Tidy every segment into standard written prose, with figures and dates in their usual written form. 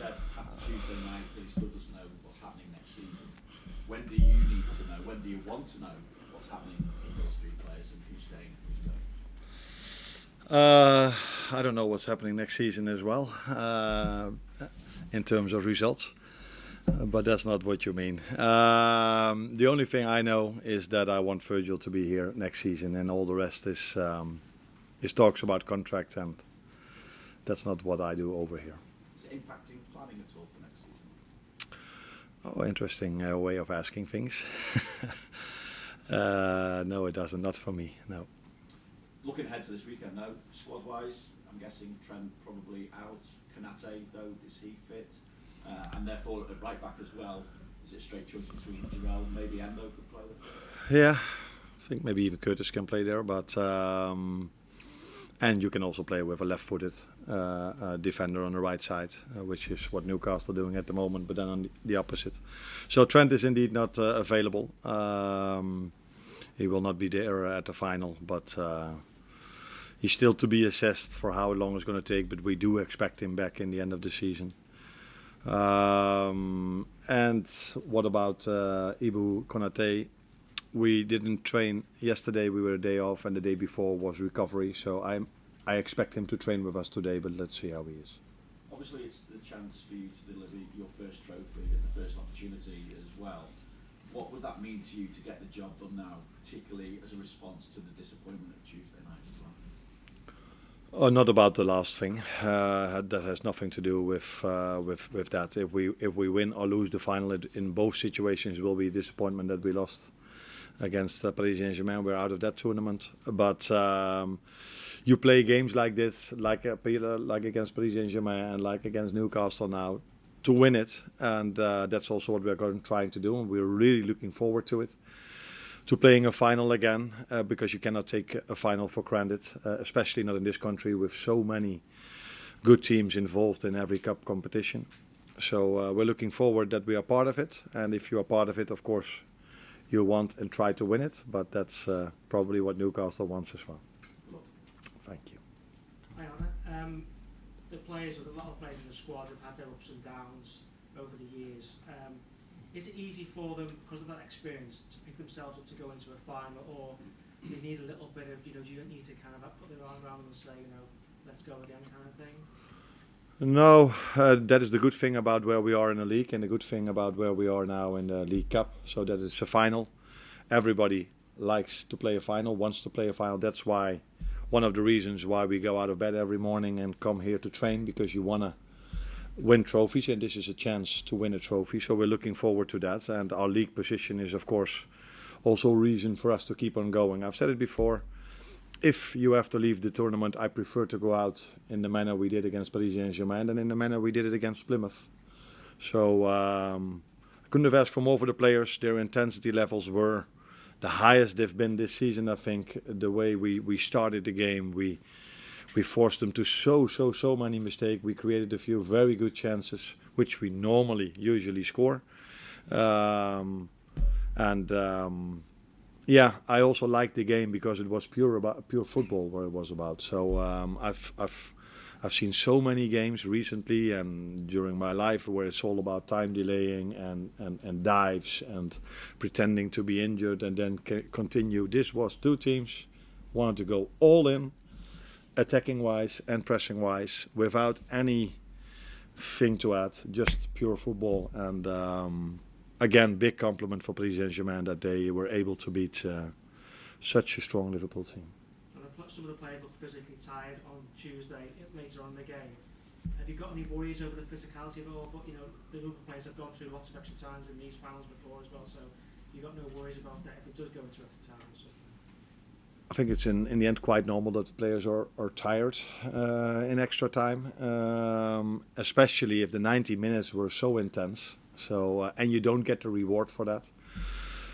said after Tuesday night that he still doesn't know what's happening next season. When do you need to know? When do you want to know what's happening with those three players and who's staying and who's going? I don't know what's happening next season as well, in terms of results. But that's not what you mean. The only thing I know is that I want Virgil to be here next season, and all the rest is talks about contracts, and that's not what I do over here. Is it impacting planning at all for next season? Oh, interesting way of asking things. No, it doesn't. Not for me. No. Looking ahead to this weekend now, squad-wise, I'm guessing Trent probably out. Konate, though, is he fit? And therefore at right back as well, is it a straight choice between Jarrell and maybe Endo could play there? Yeah, I think maybe even Curtis can play there, but and you can also play with a left-footed defender on the right side, which is what Newcastle are doing at the moment, but then on the opposite. So Trent is indeed not available. He will not be there at the final, but he's still to be assessed for how long it's going to take, but we do expect him back in the end of the season. And what about Ibu Konate? We didn't train yesterday. We were a day off, and the day before was recovery. So I expect him to train with us today, but let's see how he is. Obviously, it's the chance for you to deliver your first trophy and the first opportunity as well. What would that mean to you to get the job done now, particularly as a response to the disappointment of Tuesday night as well? Not about the last thing. That has nothing to do with that. If we win or lose the final, in both situations, it will be a disappointment that we lost against Paris Saint-Germain. We're out of that tournament. But you play games like this, like against Paris Saint-Germain and like against Newcastle now, to win it. And that's also what we're trying to do. And we're really looking forward to it. To playing a final again, because you cannot take a final for granted, especially not in this country with so many good teams involved in every cup competition. So we're looking forward that we are part of it, and if you are part of it, of course, you want and try to win it, but that's probably what Newcastle wants as well. Thank you. Hi Arne. The players, or a lot of players in the squad, have had their ups and downs over the years. Is it easy for them, because of that experience, to pick themselves up to go into a final, or do you need a little bit of, do you need to kind of put their arm around them and say, let's go again kind of thing? No, that is the good thing about where we are in the league, and the good thing about where we are now in the League Cup. So that it's a final. Everybody likes to play a final, wants to play a final. That's why, one of the reasons why we go out of bed every morning and come here to train, because you want to win trophies, and this is a chance to win a trophy, so we're looking forward to that. And our league position is, of course, also a reason for us to keep on going. I've said it before, if you have to leave the tournament, I prefer to go out in the manner we did against Paris Saint-Germain than in the manner we did it against Plymouth. So I couldn't have asked for more for the players. Their intensity levels were the highest they've been this season. I think the way we started the game, we forced them to so many mistakes. We created a few very good chances, which we usually score. Yeah, I also liked the game because it was pure football. What it was about. So I've seen so many games recently and during my life where it's all about time delaying and dives and pretending to be injured and then continue. This was two teams wanted to go all in, attacking wise and pressing wise, without anything to add, just pure football. And again, big compliment for Paris Saint-Germain that they were able to beat such a strong Liverpool team. Some of the players looked physically tired on Tuesday, later on in the game. Have you got any worries over the physicality of it all? But the Liverpool players have gone through lots of extra times in these finals before as well, so you've got no worries about that if it does go into extra time or something? I think it's in the end quite normal that the players are tired in extra time, especially if the 90 minutes were so intense. So and you don't get the reward for that.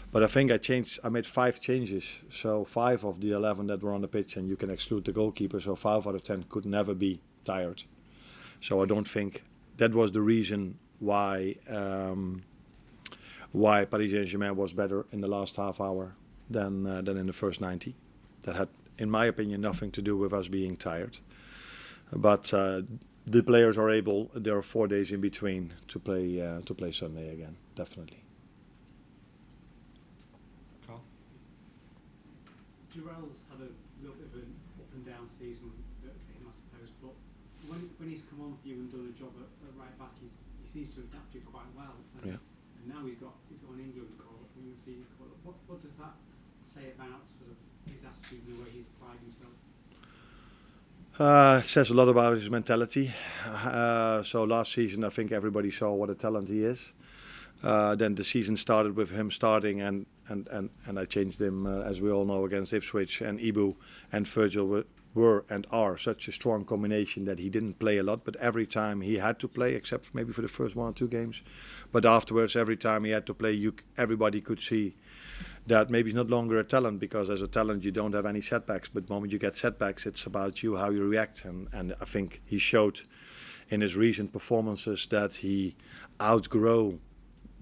But I think I made 5 changes, so 5 of the 11 that were on the pitch, and you can exclude the goalkeeper, so 5 out of 10 could never be tired. So I don't think that was the reason why Paris Saint-Germain was better in the last half hour than in the first 90. That had, in my opinion, nothing to do with us being tired. But the players are able. There are 4 days in between to play Sunday again. Definitely. Carl? Jarell's had a little bit of an up and down season for him, I suppose, but when he's come on for you and done a job at right back, he seems to have adapted quite well. And now he's got an England call up, and the call up. What does that say about sort of his attitude and the way he's applied himself? It says a lot about his mentality. So last season, I think everybody saw what a talent he is. Then the season started with him starting, and I changed him, as we all know, against Ipswich. And Ibu and Virgil were and are such a strong combination that he didn't play a lot. But every time he had to play, except maybe for the first 1 or 2 games. But afterwards, every time he had to play, everybody could see that maybe he's not longer a talent, because as a talent you don't have any setbacks, but the moment you get setbacks, it's about you, how you react. And I think he showed in his recent performances that he outgrew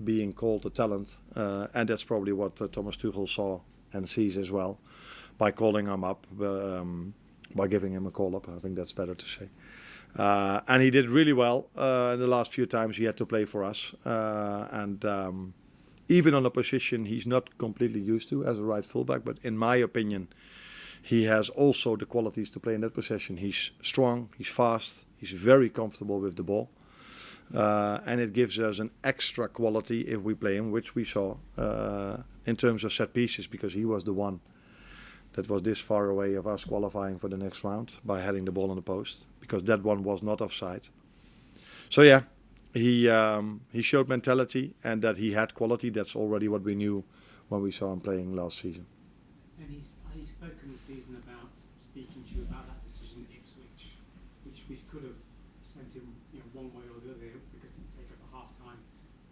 being called a talent, and that's probably what Thomas Tuchel saw and sees as well by calling him up, by giving him a call up. I think that's better to say. And he did really well in the last few times he had to play for us, even on a position he's not completely used to as a right fullback. But in my opinion, he has also the qualities to play in that position. He's strong, he's fast, he's very comfortable with the ball. And it gives us an extra quality if we play him, which we saw in terms of set pieces, because he was the one that was this far away of us qualifying for the next round by heading the ball on the post, because that one was not offside. So yeah, he showed mentality and that he had quality. That's already what we knew when we saw him playing last season. And he's spoken this season about speaking to you about that decision at Ipswich, which we could have sent him one way or the other, because it take up a half time,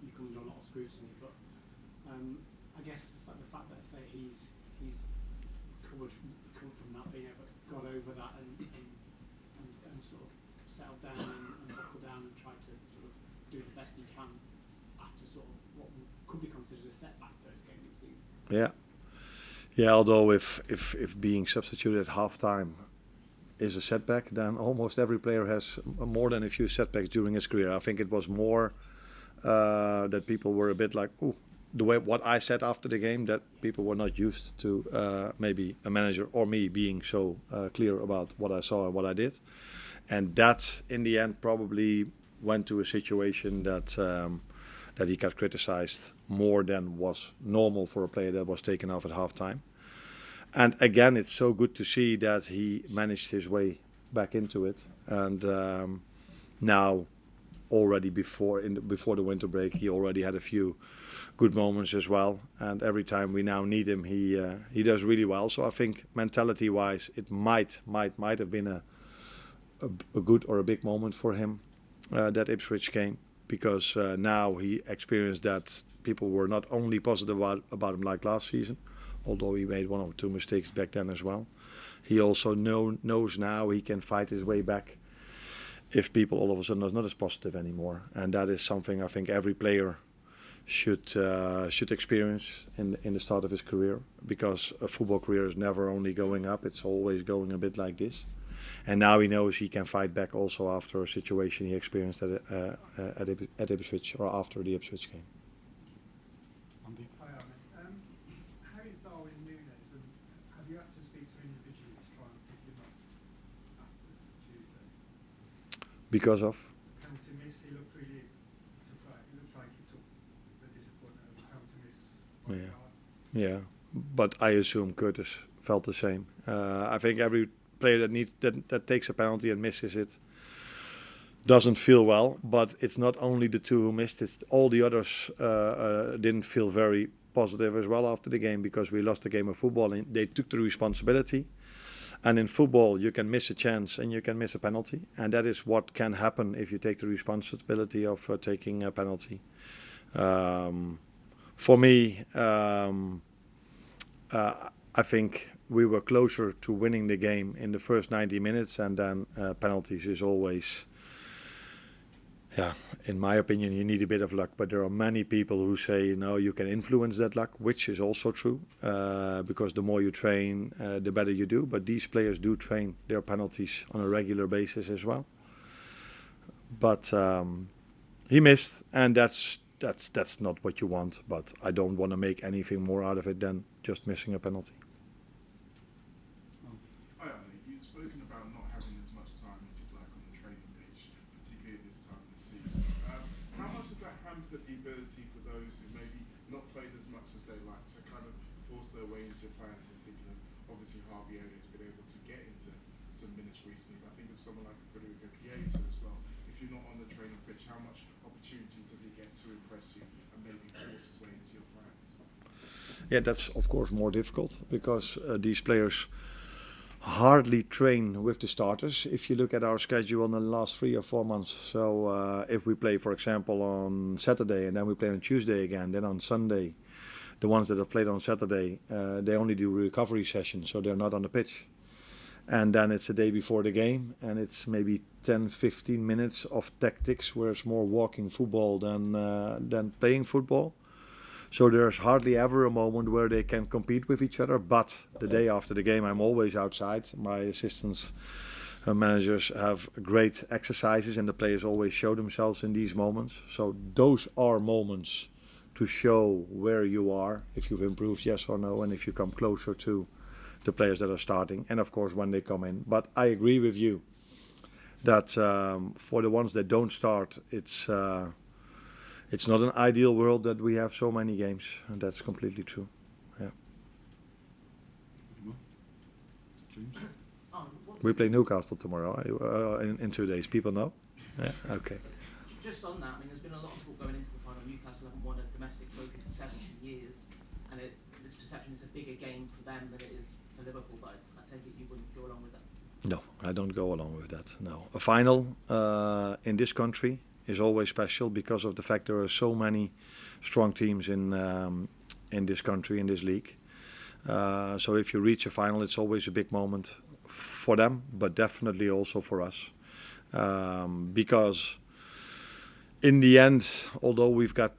you come under a lot of scrutiny. But I guess the fact that say he's come from that, being able got over that and sort of settled down and buckled down and tried to sort of do the best he can after sort of what could be considered a setback first game of the season. Yeah. Although if being substituted at half time is a setback, then almost every player has more than a few setbacks during his career. I think it was more that people were a bit like, ooh, the way what I said after the game, that people were not used to maybe a manager or me being so clear about what I saw and what I did. And that, in the end, probably went to a situation that he got criticized more than was normal for a player that was taken off at halftime. And again, it's so good to see that he managed his way back into it. And now, already before the winter break, he already had a few good moments as well. And every time we now need him, he does really well. So I think mentality-wise, it might have been a good or a big moment for him, that Ipswich game, because now he experienced that people were not only positive about him like last season, although he made 1 or 2 mistakes back then as well. He also knows now he can fight his way back if people all of a sudden are not as positive anymore. And that is something I think every player should experience in the start of his career, because a football career is never only going up, it's always going a bit like this. And now he knows he can fight back also after a situation he experienced at Ipswich, or after the Ipswich game. Andy? Hi, Arne. How is Darwin Núñez, and have you had to speak to individuals to try and pick him up after Tuesday? Because of? Penalty miss, he looked really took that. It looked like he took the disappointment of the penalty miss. Yeah, but I assume Curtis felt the same. I think every player that takes a penalty and misses it doesn't feel well, but it's not only the 2 who missed it, all the others didn't feel very positive as well after the game, because we lost the game of football and they took the responsibility. And in football you can miss a chance and you can miss a penalty, and that is what can happen if you take the responsibility of taking a penalty. For me, I think we were closer to winning the game in the first 90 minutes, and then penalties is always, in my opinion, you need a bit of luck. But there are many people who say, you can influence that luck, which is also true, because the more you train, the better you do. But these players do train their penalties on a regular basis as well. but he missed, and that's not what you want. But I don't want to make anything more out of it than just missing a penalty. Hi, Arne. You've spoken about not having as much time as you'd like on the training pitch, particularly at this time of the season. How much has that hampered the ability for those who maybe not played as much as they like to kind of force their way into your plans? And thinking of, obviously, Harvey Elliott's been able to get into some minutes recently, but I think of someone like Federico Chiesa as well. If you're not on the training pitch, how much opportunity does he get to impress you and maybe force his way into your plans? Yeah, that's of course more difficult because these players hardly train with the starters. If you look at our schedule in the last 3 or 4 months, so if we play, for example, on Saturday and then we play on Tuesday again, then on Sunday, the ones that have played on Saturday, they only do recovery sessions, so they're not on the pitch. And then it's the day before the game, and it's maybe 10-15 minutes of tactics, where it's more walking football than playing football. So there's hardly ever a moment where they can compete with each other. But the day after the game, I'm always outside. My assistants and managers have great exercises, and the players always show themselves in these moments. So those are moments to show where you are, if you've improved, yes or no, and if you come closer to the players that are starting, and of course when they come in. But I agree with you that for the ones that don't start, it's not an ideal world that we have so many games, and that's completely true. Yeah. James? We play Newcastle tomorrow in 2 days. People know? Yeah. Okay. Just on that, I mean, there's been a lot of talk going into the final. Newcastle haven't won a domestic trophy for 70 years, and this perception is a bigger game for them than it is for Liverpool. But I take it you wouldn't go along with that. No, I don't go along with that. No, a final in this country is always special because of the fact there are so many strong teams in this country, in this league. So if you reach a final, it's always a big moment for them, but definitely also for us, because in the end, although we've got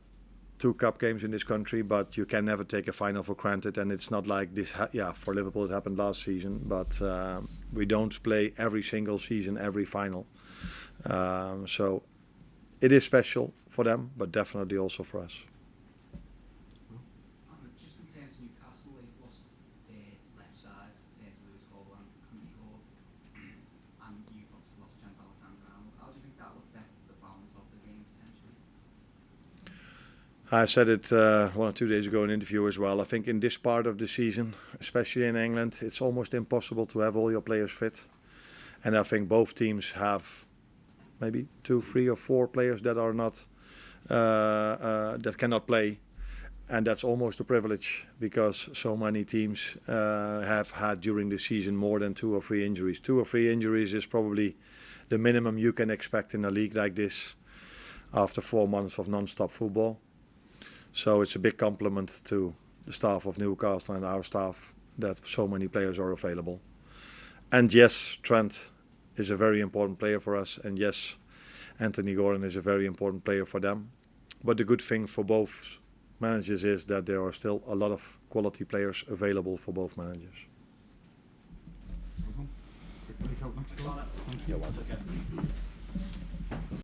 2 cup games in this country, but you can never take a final for granted. And it's not like this. For Liverpool it happened last season, but we don't play every single season, every final. So it is special for them, but definitely also for us. Just in terms of Newcastle, they've lost their left side in terms of Lewis Hall and Cunningham, and you've obviously lost Trent Alexander-Arnold. How do you think that will affect the balance of the game potentially? I said it 1 or 2 days ago in an interview as well. I think in this part of the season, especially in England, it's almost impossible to have all your players fit. And I think both teams have maybe 2, 3 or 4 players that are not that cannot play, and that's almost a privilege because so many teams have had during the season more than 2 or 3 injuries. 2 or 3 injuries is probably the minimum you can expect in a league like this after 4 months of non-stop football. So it's a big compliment to the staff of Newcastle and our staff that so many players are available. And yes, Trent is a very important player for us, and yes, Anthony Gordon is a very important player for them. But the good thing for both managers is that there are still a lot of quality players available for both managers. Quick break out next door. You're welcome.